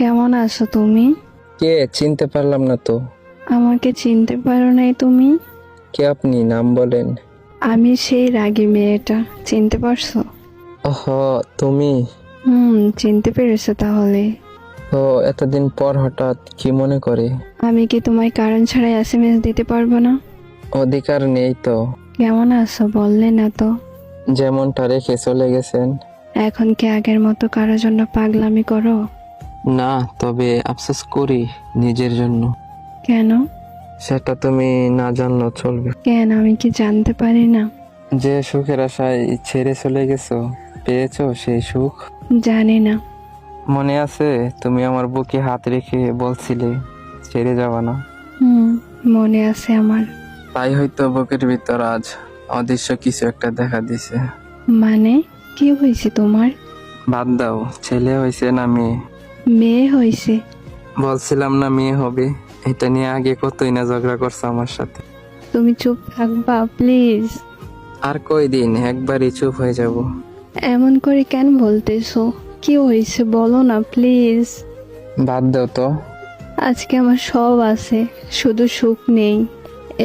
কেমন আছো তুমি? কে? চিনতে পারলাম না তো। আমাকে চিনতে পারো নাই তুমি? কে আপনি? নাম বলেন। আমি সেই রাগী মেয়েটা, চিনতে পারছো? ওহ, তুমি? চিনতে পেরেছো তাহলে? ও, এতদিন পর হঠাৎ কি মনে করে? আমি কি তোমায় কারণ ছাড়াই এসএমএস দিতে পারবো না? অধিকার নেই তো। কেমন আছো বললে না তো? যেমনটা রেখে চলে গেছেন। এখন কি আগের মতো কারোর জন্য পাগলামি করো? না, তবে আফসোস করি নিজের জন্য। কেন? সেটা তুমি না জানলেও চলবে। কেন, আমি কি জানতে পারি না? যে সুখের আশায় ছেড়ে চলে গেছো, পেয়েছো সেই সুখ? জানি না। মনে আছে তুমি আমার বুকে হাত রেখে বলছিলে ছেড়ে যাবা না? মনে আছে আমার। তাই হয়তো বুকের ভিতর আজ অদৃশ্য কিছু একটা দেখা দিছে। মানে কি হয়েছে তোমার? বাদ দাও, ছেলে হয়েছে না মেয়ে? মেয়ে হয়েছে। বলছিলাম না মেয়ে হবে। এটা নিয়ে আগে কতই না ঝগড়া করছো আমার সাথে। তুমি চুপ থাকবা প্লিজ? আর কয়দিন একবারই চুপ হয়ে যাব? এমন করে কেন বলতেছো? কি হয়েছে বলো না প্লিজ। বাদ দাও তো। আজকে আমার সব আছে, শুধু সুখ নেই।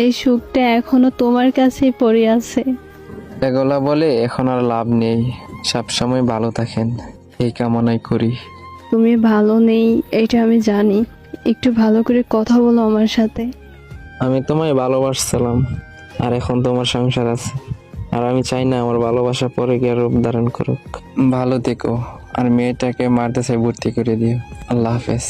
এই সুখটা এখনো তোমার কাছেই পড়ে আছে। এগুলা বলে এখন আর লাভ নেই। সবসময় ভালো থাকেন এই কামনাই করি। তুমি ভালো নেই এটা আমি জানি। একটু ভালো করে কথা বলো আমার সাথে। আমি তোমায় ভালোবাসছিলাম, আর এখন তোমার সংসার আছে। আর আমি চাই না আমার ভালোবাসা পরে গিয়ে রূপ ধারণ করুক। ভালো থেকো, আর মেয়েটাকে মাদ্রাসায় ভর্তি করে দিও। আল্লাহ হাফেজ।